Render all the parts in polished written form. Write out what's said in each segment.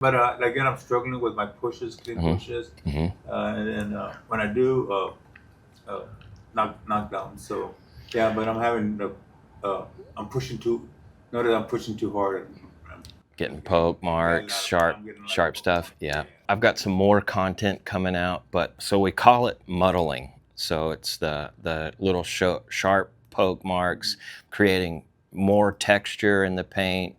But again, I'm struggling with my pushes, clean Hmm. pushes, Hmm. and then when I do knockdown. So yeah, but I'm having I'm pushing too. Not that I'm pushing too hard. Getting I'm poke getting a marks, lot of sharp, I'm getting a lot of sharp poke stuff. marks. Yeah, Yeah. I've got some more content coming out, but so we call it muddling. So it's the little sharp poke marks, creating more texture in the paint,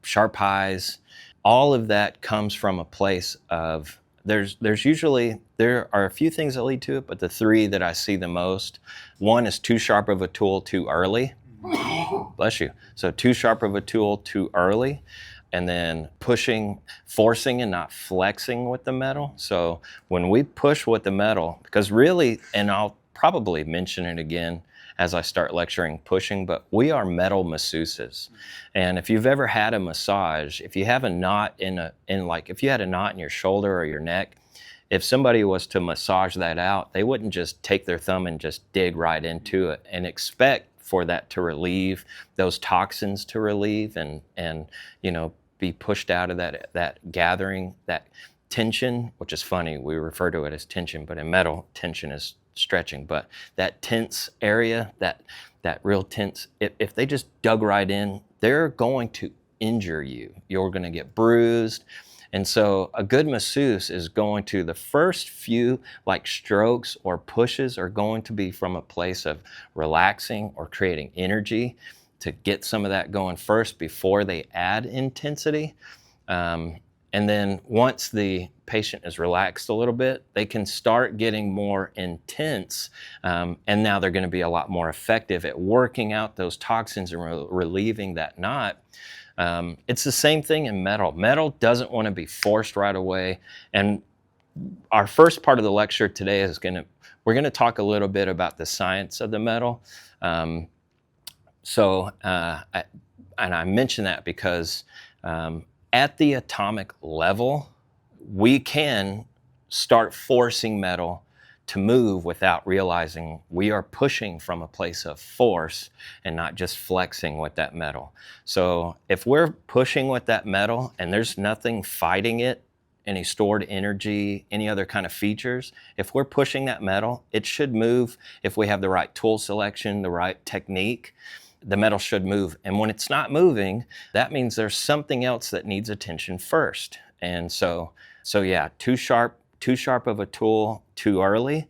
sharp highs. All of that comes from a place of there's usually there are a few things that lead to it, but the three that I see the most, one is too sharp of a tool too early. Bless you. So too sharp of a tool too early, and then pushing, forcing and not flexing with the metal. So when we push with the metal, because really, and I'll probably mention it again as I start lecturing pushing, but we are metal masseuses. And if you've ever had a massage, if you have a knot if you had a knot in your shoulder or your neck, if somebody was to massage that out, they wouldn't just take their thumb and just dig right into it and expect for that to relieve, those toxins to relieve, and be pushed out of that gathering, that tension, which is funny, we refer to it as tension, but in metal, tension is stretching. But that tense area, that real tense, if they just dug right in, they're going to injure you. You're going to get bruised. And so a good masseuse is going to, the first few like strokes or pushes are going to be from a place of relaxing or creating energy to get some of that going first before they add intensity. And then once the patient is relaxed a little bit, they can start getting more intense. And now they're going to be a lot more effective at working out those toxins and relieving that knot. It's the same thing in metal. Metal doesn't want to be forced right away. And our first part of the lecture today is we're going to talk a little bit about the science of the metal. Um, and I mention that because at the atomic level, we can start forcing metal to move without realizing we are pushing from a place of force and not just flexing with that metal. So if we're pushing with that metal and there's nothing fighting it, any stored energy, any other kind of features, if we're pushing that metal, it should move. If we have the right tool selection, the right technique, the metal should move. And when it's not moving, that means there's something else that needs attention first. And so yeah, too sharp of a tool too early,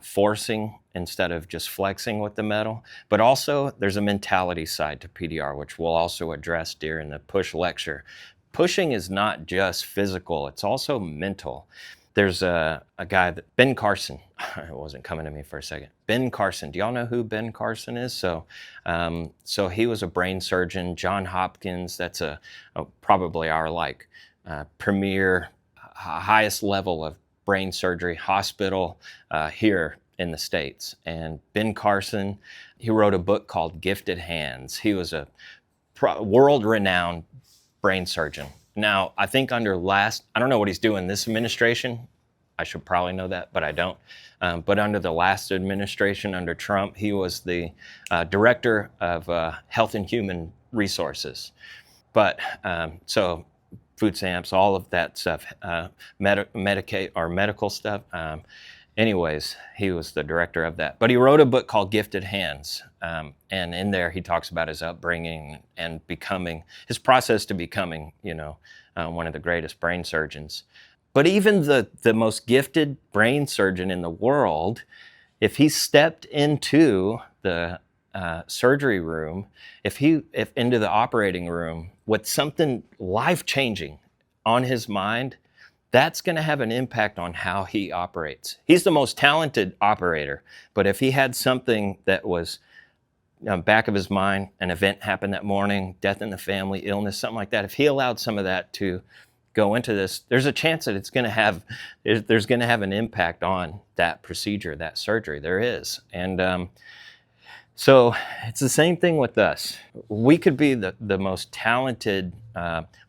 forcing instead of just flexing with the metal. But also there's a mentality side to PDR, which we'll also address during the push lecture. Pushing is not just physical, it's also mental. There's a guy, Ben Carson. It wasn't coming to me for a second. Ben Carson. Do y'all know who Ben Carson is? So he was a brain surgeon. John Hopkins. That's probably our premier, highest level of brain surgery hospital here in the States. And Ben Carson, he wrote a book called Gifted Hands. He was a world-renowned brain surgeon. Now, I think I don't know what he's doing this administration. I should probably know that, but I don't. But under the last administration, under Trump, he was the director of Health and Human Resources. But so food stamps, all of that stuff, Medicaid or medical stuff. Anyways, he was the director of that. But he wrote a book called Gifted Hands. And in there, he talks about his upbringing and his process to becoming, one of the greatest brain surgeons. But even the most gifted brain surgeon in the world, if he stepped into the surgery room, if into the operating room with something life-changing on his mind, that's going to have an impact on how he operates. He's the most talented operator, but if he had something that was back of his mind, an event happened that morning, death in the family, illness, something like that, if he allowed some of that to go into this, there's a chance that there's going to have an impact on that procedure, that surgery. There is. And so it's the same thing with us. We could be the most talented,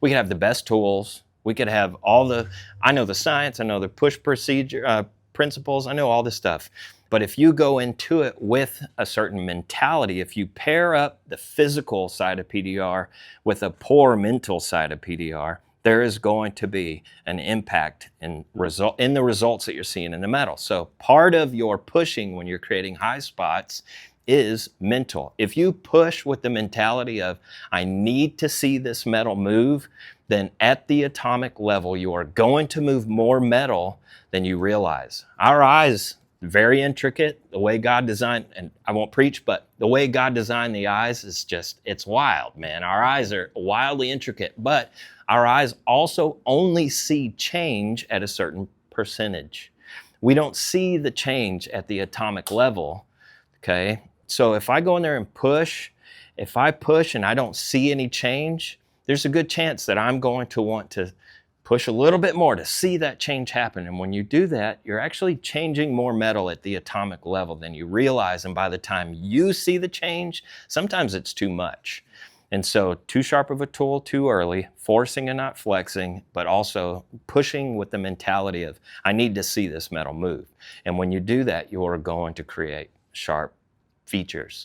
we could have the best tools, we could have I know the science, I know the push procedure principles, I know all this stuff. But if you go into it with a certain mentality, if you pair up the physical side of PDR with a poor mental side of PDR, there is going to be an impact in the results that you're seeing in the metal. So part of your pushing when you're creating high spots is mental. If you push with the mentality of, I need to see this metal move, then at the atomic level, you are going to move more metal than you realize. Our eyes, very intricate, the way God designed, and I won't preach, but the way God designed the eyes is just, it's wild, man. Our eyes are wildly intricate, but our eyes also only see change at a certain percentage. We don't see the change at the atomic level, okay? So if I go in there and push, if I push and I don't see any change, there's a good chance that I'm going to want to push a little bit more to see that change happen. And when you do that, you're actually changing more metal at the atomic level than you realize. And by the time you see the change, sometimes it's too much. And so too sharp of a tool too early, forcing and not flexing, but also pushing with the mentality of, I need to see this metal move. And when you do that, you're going to create sharp features.